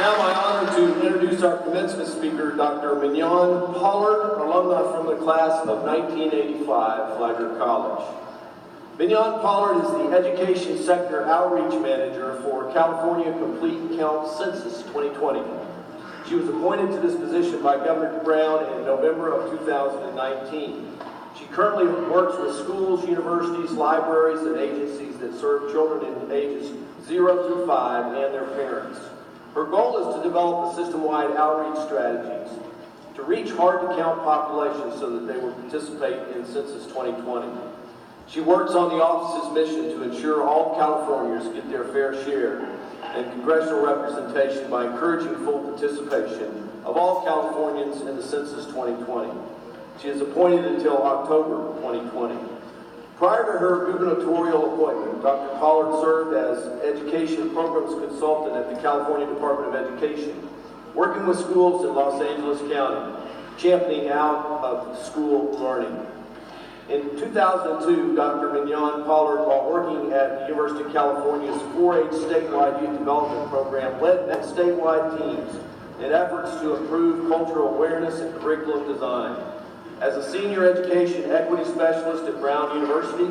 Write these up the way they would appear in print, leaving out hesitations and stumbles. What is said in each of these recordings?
now my honor to introduce our commencement speaker, Dr. Mignonne Pollard, alumna from the class of 1985, Flagler College. Mignonne Pollard is the Education Sector Outreach Manager for California Complete Count Census 2020. She was appointed to this position by Governor Brown in November of 2019. She currently works with schools, universities, libraries, and agencies that serve children in ages 0 through 5 and their parents. Her goal is to develop a system-wide outreach strategies to reach hard-to-count populations so that they will participate in Census 2020. She works on the office's mission to ensure all Californians get their fair share and congressional representation by encouraging full participation of all Californians in the Census 2020. She is appointed until October 2020. Prior to her gubernatorial appointment, Dr. Pollard served as Education Programs Consultant at the California Department of Education, working with schools in Los Angeles County, championing out of school learning. In 2002, Dr. Mignonne Pollard, while working at the University of California's 4-H statewide youth development program, led statewide teams in efforts to improve cultural awareness and curriculum design. As a senior education equity specialist at Brown University,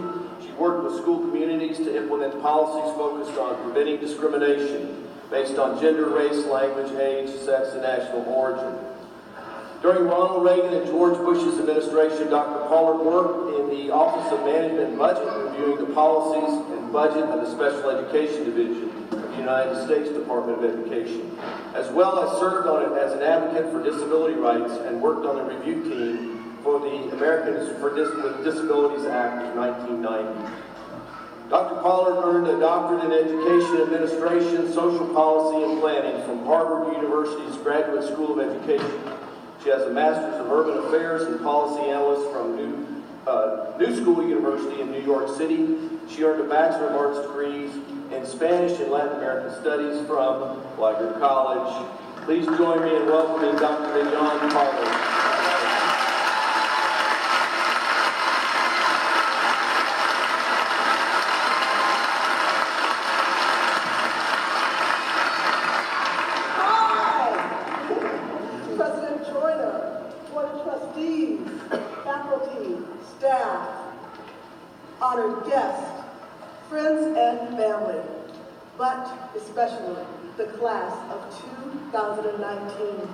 she worked with school communities to implement policies focused on preventing discrimination based on gender, race, language, age, sex, and national origin. During Ronald Reagan and George Bush's administration, Dr. Pollard worked in the Office of Management and Budget, reviewing the policies and budget of the Special Education Division of the United States Department of Education, as well as served on it as an advocate for disability rights and worked on the review team for the Americans with Disabilities Act of 1990. Dr. Pollard earned a doctorate in Education Administration, Social Policy, and Planning from Harvard University's Graduate School of Education. She has a Master's of Urban Affairs and Policy Analyst from New School University in New York City. She earned a Bachelor of Arts degrees in Spanish and Latin American Studies from Flagler College. Please join me in welcoming Dr. Mignonne Pollard. Honored guests, friends and family, but especially the class of 2019.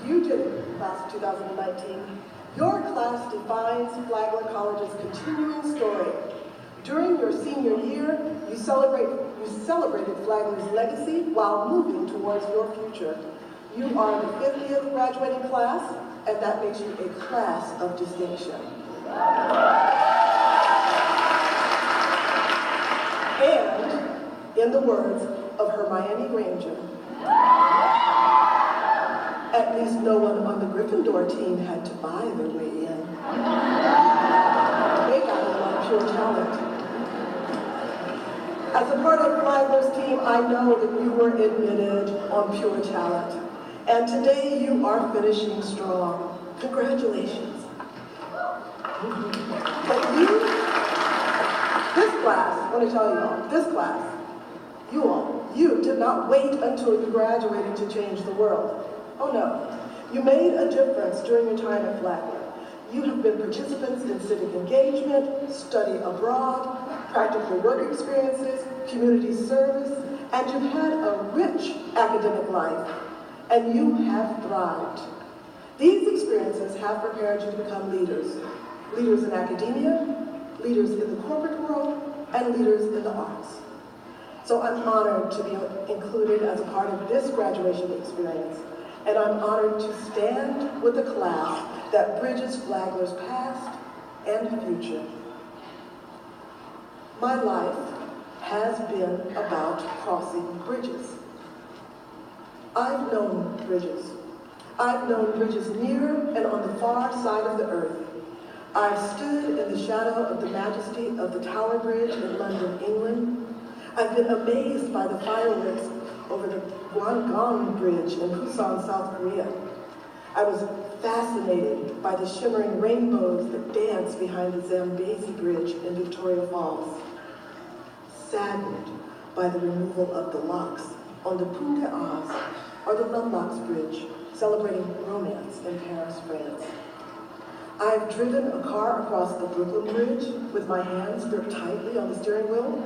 You did it, class of 2019. Your class defines Flagler College's continuing story. During your senior year, you celebrated Flagler's legacy while moving towards your future. You are the 50th graduating class, and that makes you a class of distinction. And, in the words of Hermione Granger, at least no one on the Gryffindor team had to buy their way in. They got a lot of pure talent. As a part of Flagler's team, I know that you were admitted on pure talent. And today you are finishing strong. Congratulations. But this class, I want to tell you all, this class, you did not wait until you graduated to change the world. Oh no, you made a difference during your time at Flagler. You have been participants in civic engagement, study abroad, practical work experiences, community service, and you've had a rich academic life. And you have thrived. These experiences have prepared you to become leaders. Leaders in academia, leaders in the corporate world, and leaders in the arts. So I'm honored to be included as a part of this graduation experience. And I'm honored to stand with a class that bridges Flagler's past and future. My life has been about crossing bridges. I've known bridges. I've known bridges near and on the far side of the earth. I've stood in the shadow of the majesty of the Tower Bridge in London, England. I've been amazed by the fireworks over the Gwangang Bridge in Busan, South Korea. I was fascinated by the shimmering rainbows that dance behind the Zambezi Bridge in Victoria Falls, saddened by the removal of the locks on the Pont des Arts or the Lovelocks Bridge, celebrating romance in Paris, France. I've driven a car across the Brooklyn Bridge with my hands gripped tightly on the steering wheel.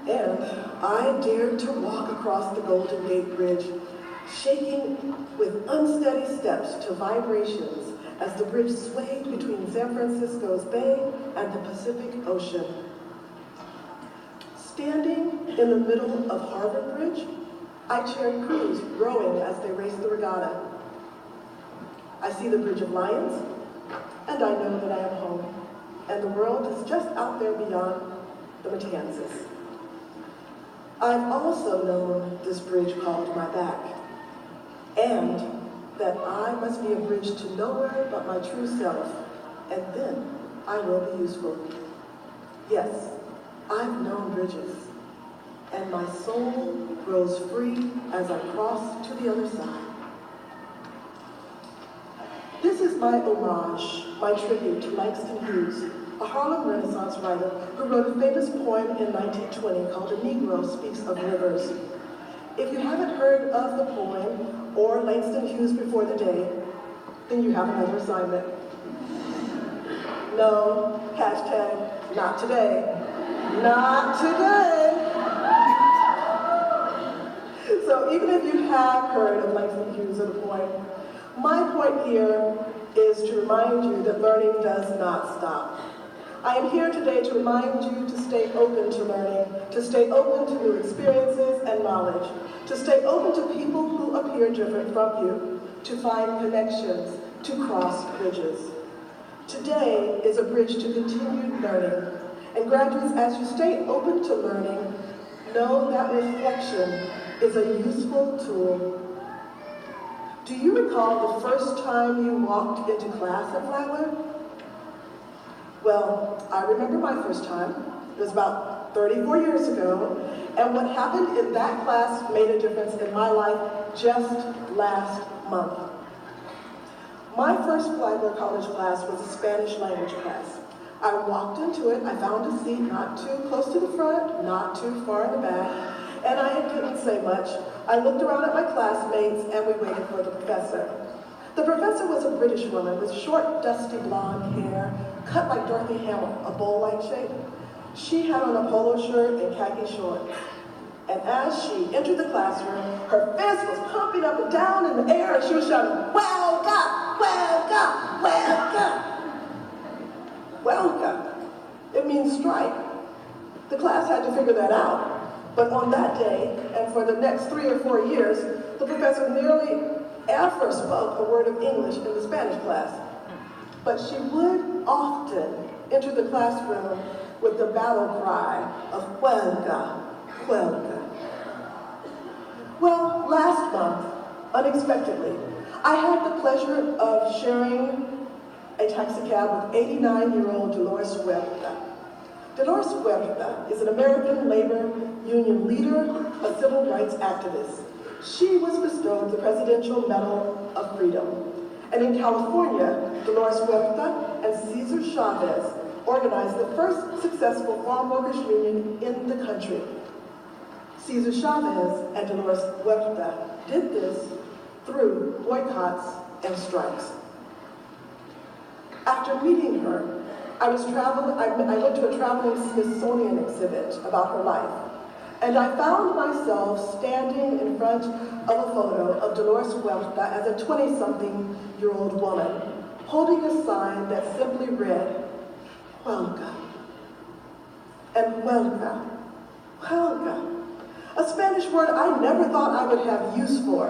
And I dared to walk across the Golden Gate Bridge, shaking with unsteady steps to vibrations as the bridge swayed between San Francisco's Bay and the Pacific Ocean. Standing in the middle of Harvard Bridge, I cheered crews rowing as they raced the regatta. I see the Bridge of Lions, and I know that I am home, and the world is just out there beyond the Matanzas. I've also known this bridge called my back, and that I must be a bridge to nowhere but my true self, and then I will be useful. Yes, I've known bridges, and my soul grows free as I cross to the other side. This is my homage, my tribute to Langston Hughes, a Harlem Renaissance writer who wrote a famous poem in 1920 called A Negro Speaks of Rivers. If you haven't heard of the poem or Langston Hughes before the day, then you have another assignment. No, hashtag, not today. Not today. So even if you have heard of Langston Hughes or the poem, my point here is to remind you that learning does not stop. I am here today to remind you to stay open to learning, to stay open to new experiences and knowledge, to stay open to people who appear different from you, to find connections, to cross bridges. Today is a bridge to continued learning. And graduates, as you stay open to learning, know that reflection is a useful tool. Do you recall the first time you walked into class at Flagler? Well, I remember my first time. It was about 34 years ago, and what happened in that class made a difference in my life just last month. My first Flagler College class was a Spanish language class. I walked into it, I found a seat not too close to the front, not too far in the back, and I didn't say much. I looked around at my classmates and we waited for the professor. The professor was a British woman with short, dusty blonde hair, cut like Dorothy Hamill, a bowl-like shape. She had on a polo shirt and khaki shorts. And as she entered the classroom, her fist was pumping up and down in the air and she was shouting, "Welcome, welcome, welcome." Welcome. It means strike. The class had to figure that out. But on that day, and for the next 3 or 4 years, the professor nearly ever spoke a word of English in the Spanish class. But she would often enter the classroom with the battle cry of "Huelga, Huelga." Well, last month, unexpectedly, I had the pleasure of sharing a taxi cab with 89-year-old Dolores Huerta. Dolores Huerta is an American labor union leader, a civil rights activist. She was bestowed the Presidential Medal of Freedom. And in California, Dolores Huerta and Cesar Chavez organized the first successful farm workers union in the country. Cesar Chavez and Dolores Huerta did this through boycotts and strikes. After meeting her, I went to a traveling Smithsonian exhibit about her life, and I found myself standing in front of a photo of Dolores Huerta as a 20-something-year-old woman, holding a sign that simply read, "Huelga." And Huelga, Huelga, a Spanish word I never thought I would have use for.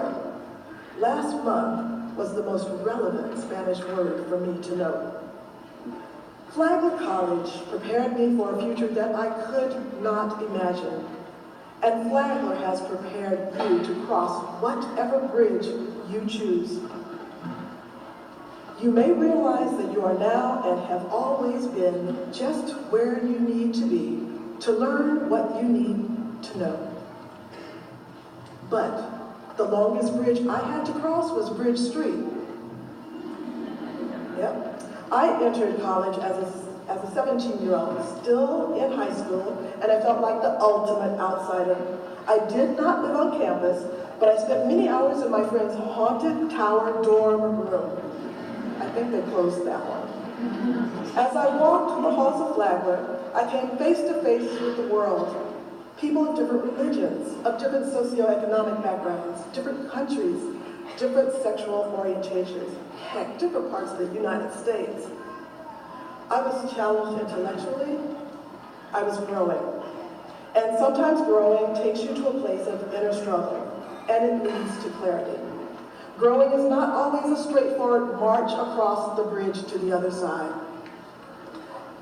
Last month was the most relevant Spanish word for me to know. Flagler College prepared me for a future that I could not imagine. And Flagler has prepared you to cross whatever bridge you choose. You may realize that you are now and have always been just where you need to be to learn what you need to know. But The longest bridge I had to cross was Bridge Street. Yep. I entered college as a 17-year-old, still in high school, and I felt like the ultimate outsider. I did not live on campus, but I spent many hours in my friend's haunted tower dorm room. I think they closed that one. As I walked through the halls of Flagler, I came face to face with the world. People of different religions, of different socioeconomic backgrounds, different countries, different sexual orientations, heck, different parts of the United States. I was challenged intellectually. I was growing. And sometimes growing takes you to a place of inner struggle, and it leads to clarity. Growing is not always a straightforward march across the bridge to the other side.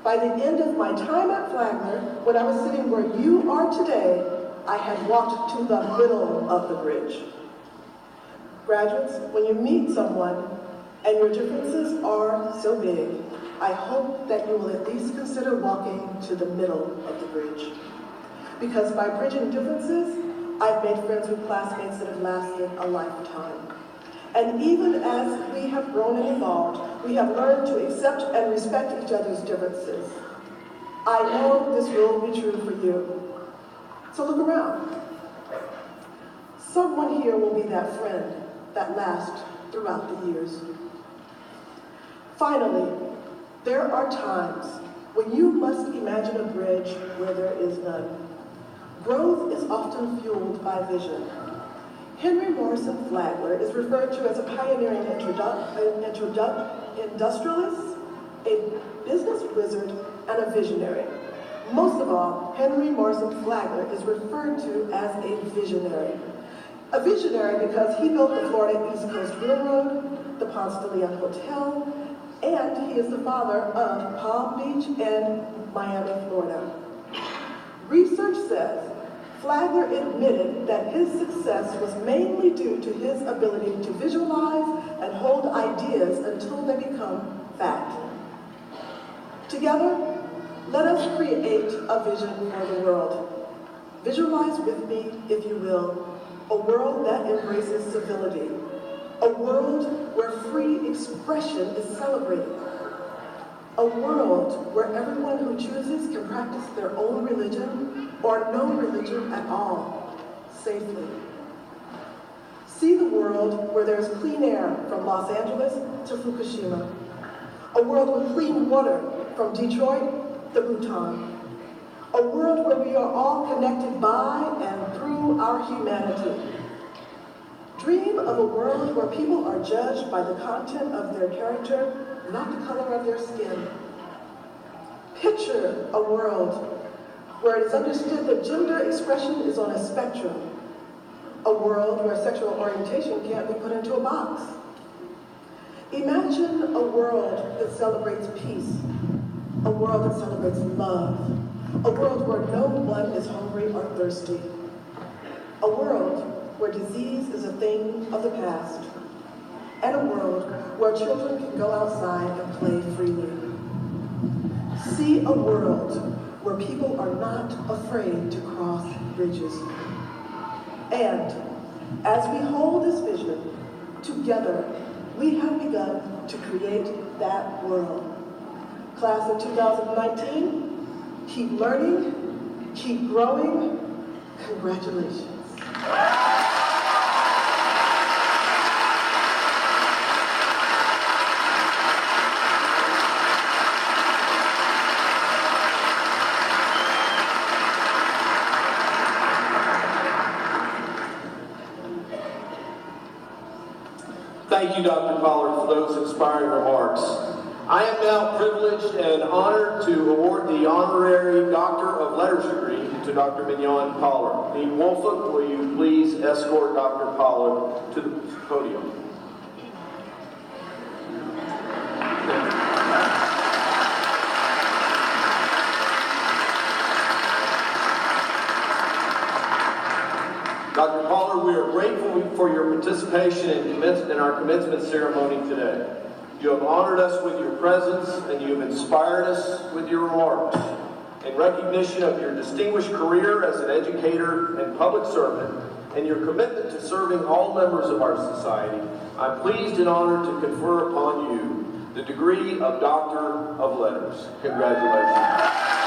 By the end of my time at Flagler, when I was sitting where you are today, I had walked to the middle of the bridge. Graduates, when you meet someone and your differences are so big, I hope that you will at least consider walking to the middle of the bridge. Because by bridging differences, I've made friends with classmates that have lasted a lifetime. And even as we have grown and evolved, we have learned to accept and respect each other's differences. I know this will be true for you. So look around. Someone here will be that friend that lasts throughout the years. Finally, there are times when you must imagine a bridge where there is none. Growth is often fueled by vision. Henry Morrison Flagler is referred to as a pioneering industrialist, a business wizard, and a visionary. Most of all, Henry Morrison Flagler is referred to as a visionary. A visionary because he built the Florida East Coast Railroad, the Ponce de Leon Hotel, and he is the father of Palm Beach and Miami, Florida. Research says Flagler admitted that his success was mainly due to his ability to visualize and hold ideas until they become fact. Together, let us create a vision for the world. Visualize with me, if you will, a world that embraces civility, a world where free expression is celebrated, a world where everyone who chooses can practice their own religion or no religion at all, safely. See the world where there's clean air from Los Angeles to Fukushima, a world with clean water from Detroit to Bhutan, a world where we are all connected by and through our humanity. Dream of a world where people are judged by the content of their character, not the color of their skin. Picture a world where it is understood that gender expression is on a spectrum, a world where sexual orientation can't be put into a box. Imagine a world that celebrates peace, a world that celebrates love, a world where no one is hungry or thirsty, a world where disease is a thing of the past, and a world where children can go outside and play freely. See a world where people are not afraid to cross bridges. And as we hold this vision, together, we have begun to create that world. Class of 2019, keep learning, keep growing. Congratulations. Thank you, Dr. Pollard, for those inspiring remarks. I am now privileged and honored to award the honorary Doctor of Letters degree to Dr. Mignonne Pollard. Dean Woolfolk, will you please escort Dr. Pollard to the podium? Dr. Pollard, we are grateful for your participation in our commencement ceremony today. You have honored us with your presence, and you have inspired us with your remarks. In recognition of your distinguished career as an educator and public servant, and your commitment to serving all members of our society, I'm pleased and honored to confer upon you the degree of Doctor of Letters. Congratulations.